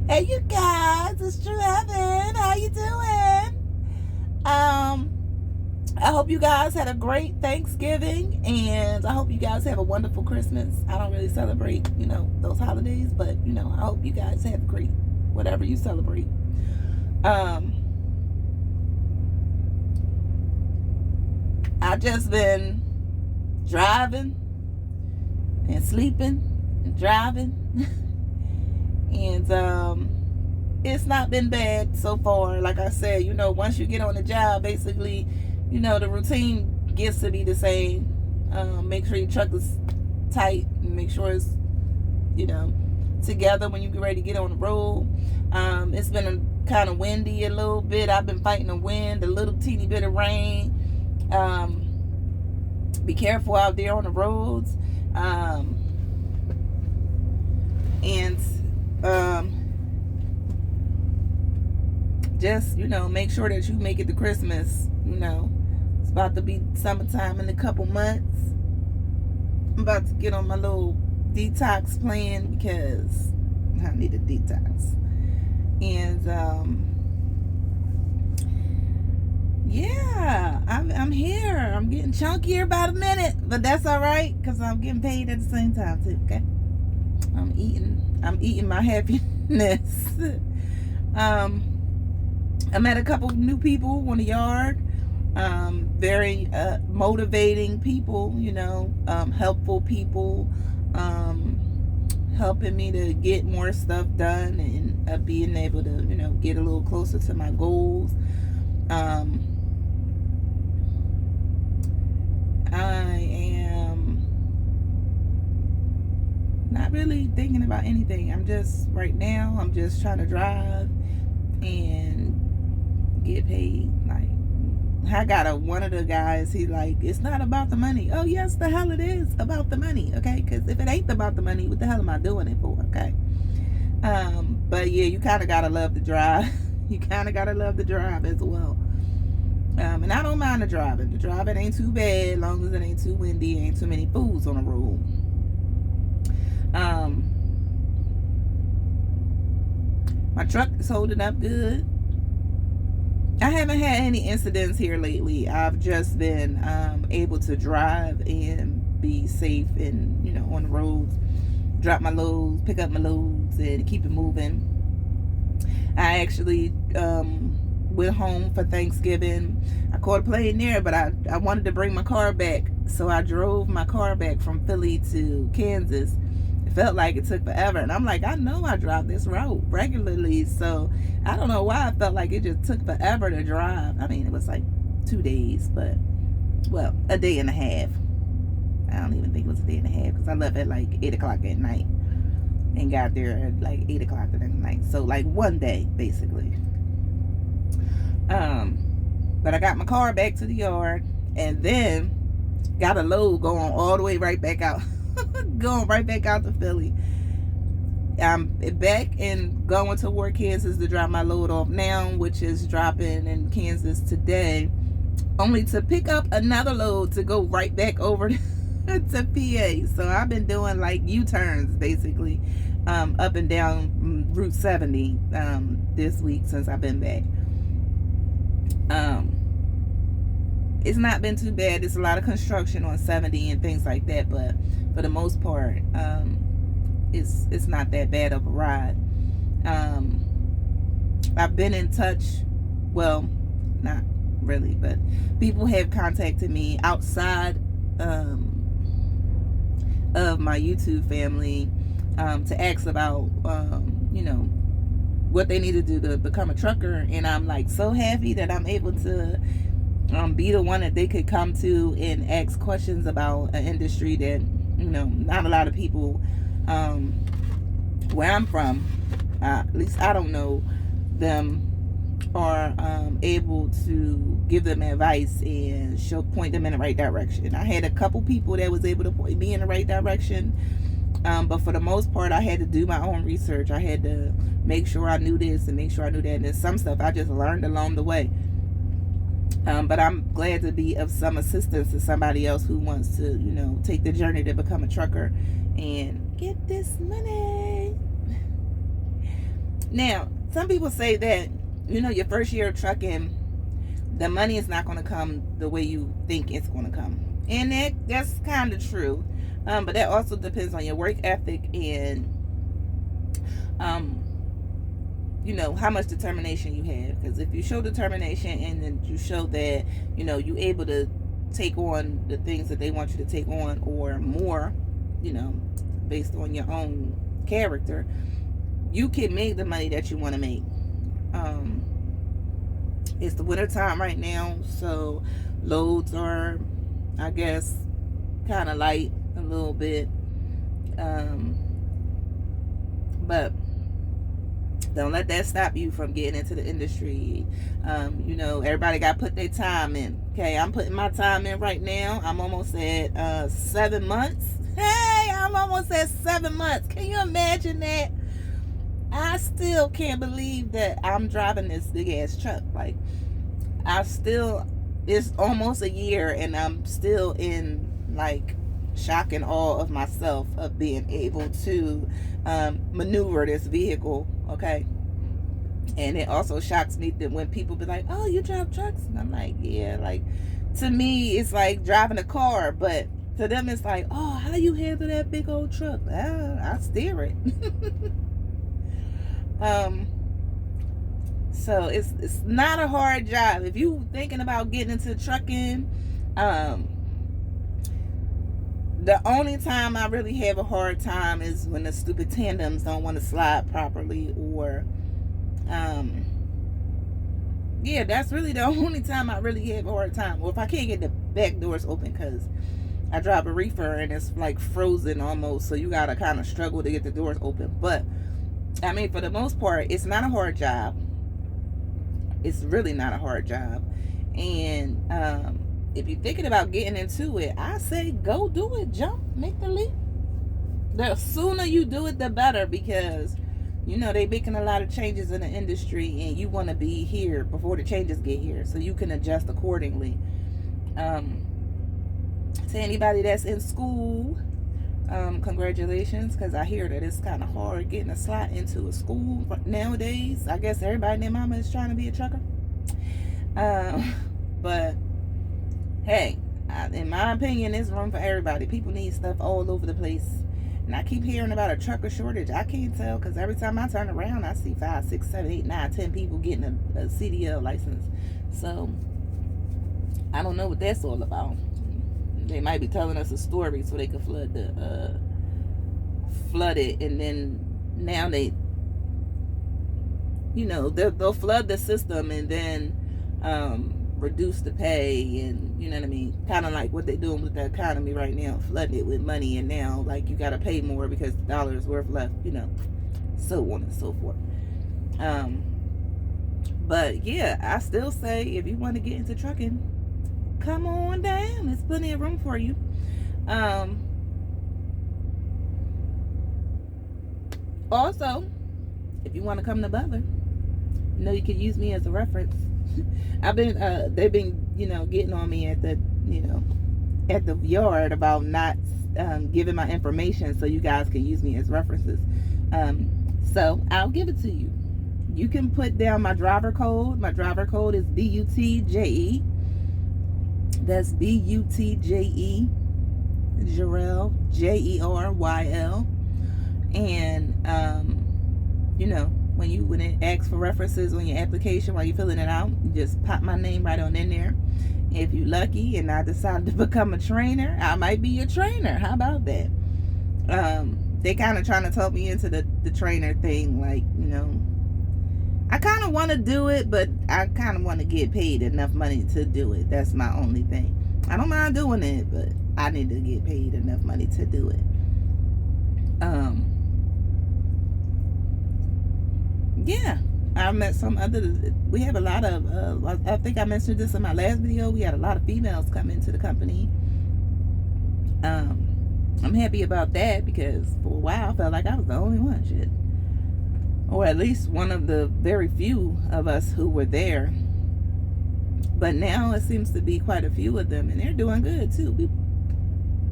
Hey, you guys, it's True Heaven. How you doing? I hope you guys had a great Thanksgiving, and I hope you guys have a wonderful Christmas. I don't really celebrate, those holidays, but I hope you guys have great whatever you celebrate. Um, I've just been driving and sleeping and driving, and it's not been bad so far. Like I said, once you get on the job, basically, the routine gets to be the same. Make sure your truck is tight and make sure it's, you know, together when you get ready to get on the road. It's been kind of windy a little bit. I've been fighting the wind, a little teeny bit of rain. Be careful out there on the roads. And just make sure that you make it to Christmas. It's about to be summertime in a couple months. I'm about to get on my little detox plan because I need a detox. And yeah, I'm here. I'm getting chunkier by the minute, but that's all right because I'm getting paid at the same time too. Okay, I'm eating my happiness. I met a couple new people on the yard. Very motivating people, helpful people, helping me to get more stuff done and being able to, get a little closer to my goals. I am not really thinking about anything. I'm just trying to drive and get paid. Like, I got one of the guys, he like, it's not about the money. Oh yes, the hell it is about the money, okay? Because if it ain't about the money, what the hell am I doing it for, okay? But yeah, you kind of gotta love the drive. You kind of gotta love the drive as well. And I don't mind the driving. The driving ain't too bad, as long as it ain't too windy, ain't too many fools on the road. My truck is holding up good. I haven't had any incidents here lately. I've just been able to drive and be safe and, on the roads, drop my loads, pick up my loads, and keep it moving. I actually went home for Thanksgiving. I caught a plane there, but I wanted to bring my car back, so I drove my car back from Philly to Kansas. It felt like it took forever, and I'm like, I know I drive this road regularly, so I don't know why I felt like it just took forever to drive. I mean, it was like 2 days, but, well, a day and a half. I don't even think it was a day and a half because I left at like 8 o'clock at night and got there at like 8 o'clock at night. So like one day, basically. But I got my car back to the yard and then got a load going all the way right back out. Going right back out to Philly. I'm back and going toward Kansas to drop my load off now, which is dropping in Kansas today, only to pick up another load to go right back over to PA. So I've been doing like U-turns basically, up and down Route 70 this week since I've been back. It's not been too bad. There's a lot of construction on 70 and things like that, but for the most part, it's not that bad of a ride. I've been in touch, well, not really, but people have contacted me outside of my YouTube family to ask about, what they need to do to become a trucker, and I'm like so happy that I'm able to be the one that they could come to and ask questions about an industry that not a lot of people where I'm from, at least I don't know them, are able to give them advice and point them in the right direction. I had a couple people that was able to point me in the right direction, but for the most part I had to do my own research. I had to make sure I knew this and make sure I knew that, and then some stuff I just learned along the way. But I'm glad to be of some assistance to somebody else who wants to, take the journey to become a trucker and get this money. Now, some people say that, your first year of trucking, the money is not going to come the way you think it's going to come. And that's kind of true. But that also depends on your work ethic and, um, how much determination you have. Because if you show determination and then you show that, you're able to take on the things that they want you to take on or more, based on your own character, you can make the money that you want to make. It's the winter time right now, so loads are, I guess, kind of light a little bit. But don't let that stop you from getting into the industry. Everybody got to put their time in. Okay, I'm putting my time in right now. I'm almost at 7 months. Hey, I'm almost at 7 months. Can you imagine that? I still can't believe that I'm driving this big ass truck. Like, it's almost a year and I'm still in like shock and awe of myself of being able to maneuver this vehicle. Okay. And it also shocks me that when people be like, oh, you drive trucks? And I'm like, yeah, like, to me, it's like driving a car, but to them, it's like, oh, how you handle that big old truck? I steer it. So it's not a hard job. If you thinking about getting into trucking, the only time I really have a hard time is when the stupid tandems don't want to slide properly, or yeah, that's really the only time I really have a hard time. Or if I can't get the back doors open, because I drive a reefer and it's like frozen almost, so you gotta kind of struggle to get the doors open. But I mean, for the most part, it's not a hard job. It's really not a hard job. And if you're thinking about getting into it, I say go do it. Jump, make the leap. The sooner you do it, the better, because they making a lot of changes in the industry, and you want to be here before the changes get here, so you can adjust accordingly. To anybody that's in school, congratulations, because I hear that it's kind of hard getting a slot into a school nowadays. I guess everybody and their mama is trying to be a trucker. But hey, in my opinion, there's room for everybody. People need stuff all over the place. And I keep hearing about a trucker shortage. I can't tell, because every time I turn around, I see 5, 6, 7, 8, 9, 10 people getting a CDL license. So I don't know what that's all about. They might be telling us a story so they can flood it, and then now they'll flood the system and then reduce the pay, and you know what I mean, kind of like what they're doing with the economy right now, flooding it with money, and now like you got to pay more because the dollar is worth less, so on and so forth. But yeah, I still say if you want to get into trucking, come on down. There's plenty of room for you. Also, if you want to come to Butler, you can use me as a reference. They've been, getting on me at the yard about not giving my information so you guys can use me as references. So I'll give it to you. You can put down my driver code. My driver code is BUTJE. That's BUTJE, Jerel, JERYL. And when it asks for references on your application while you're filling it out, you just pop my name right on in there. If you're lucky and I decide to become a trainer, I might be your trainer. How about that? They kind of trying to talk me into the trainer thing, like, I kind of want to do it, but I kind of want to get paid enough money to do it. That's my only thing. I don't mind doing it, but I need to get paid enough money to do it. Yeah, I met some other, we have a lot of, I think I mentioned this in my last video, we had a lot of females come into the company. I'm happy about that, because for a while I felt like I was the only one, shit. Or at least one of the very few of us who were there. But now it seems to be quite a few of them, and they're doing good too. We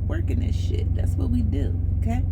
working this shit. That's what we do, okay?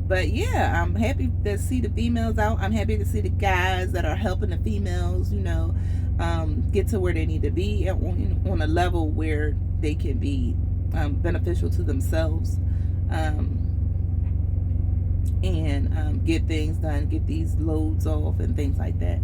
But yeah, I'm happy to see the females out. I'm happy to see the guys that are helping the females, get to where they need to be on a level where they can be beneficial to themselves, and get things done, get these loads off and things like that.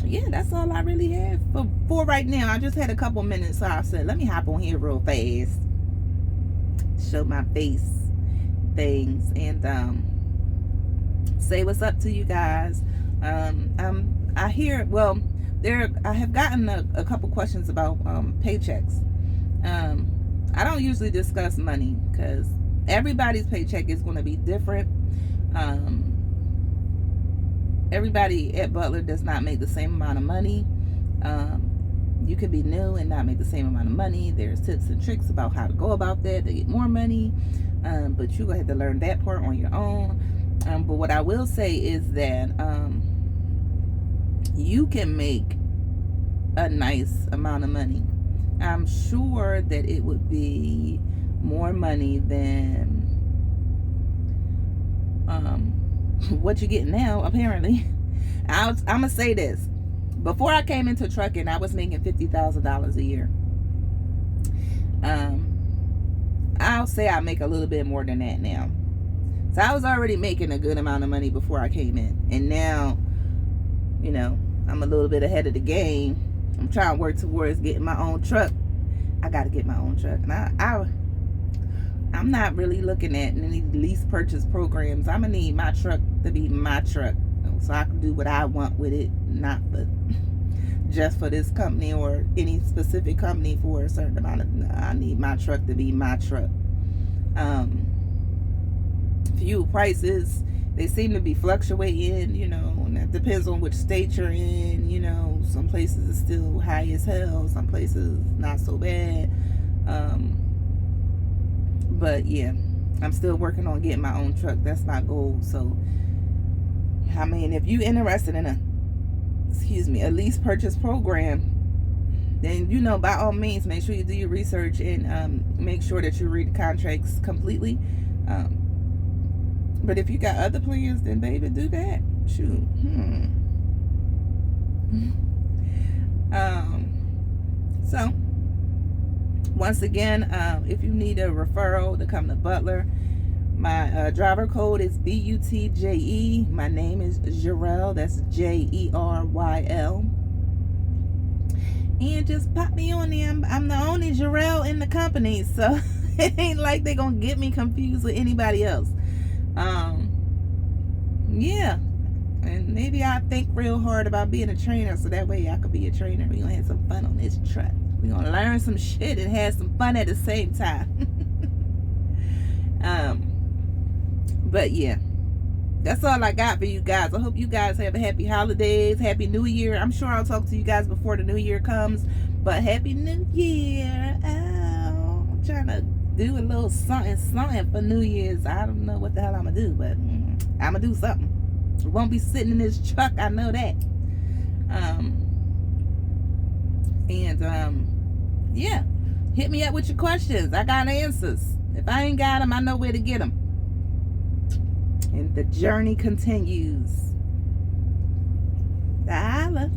Yeah, that's all I really have for right now. I just had a couple minutes, so I said, let me hop on here real fast, show my face things, and say what's up to you guys. I hear, well, I have gotten a couple questions about paychecks. I don't usually discuss money because everybody's paycheck is going to be different. Everybody at Butler does not make the same amount of money. You could be new and not make the same amount of money. There's tips and tricks about how to go about that to get more money, but you're going to have to learn that part on your own. But what I will say is that you can make a nice amount of money. I'm sure that it would be more money than what you get now, apparently. I'm going to say this. Before I came into trucking, I was making $50,000 a year. I'll say I make a little bit more than that now. So I was already making a good amount of money before I came in. And now, I'm a little bit ahead of the game. I'm trying to work towards getting my own truck. I got to get my own truck. And I'm not really looking at any lease purchase programs. I'm going to need my truck to be my truck, so I can do what I want with it, not just for this company or any specific company for a certain amount of. I need my truck to be my truck. Fuel prices, they seem to be fluctuating, and that depends on which state you're in. Some places are still high as hell, some places not so bad. But yeah, I'm still working on getting my own truck. That's my goal. So I mean, if you're interested in a lease purchase program, then by all means make sure you do your research and make sure that you read the contracts completely. But if you got other plans, then baby, do that. Shoot. So once again, if you need a referral to come to Butler, my driver code is BUTJE. My name is Jerel. That's JERYL. And just pop me on there. I'm the only Jerel in the company, so it ain't like they're gonna get me confused with anybody else. Yeah. And maybe I think real hard about being a trainer, so that way I could be a trainer. We're gonna have some fun on this truck. We're gonna learn some shit and have some fun at the same time. But yeah, that's all I got for you guys. I hope you guys have a happy holidays, happy new year. I'm sure I'll talk to you guys before the new year comes, but happy new year. Oh, I'm trying to do a little something for New Year's. I don't know what the hell I'm gonna do, but I'm gonna do something. I won't be sitting in this truck, I know that. Yeah, hit me up with your questions. I got answers. If I ain't got them, I know where to get them. And the journey continues. Holla.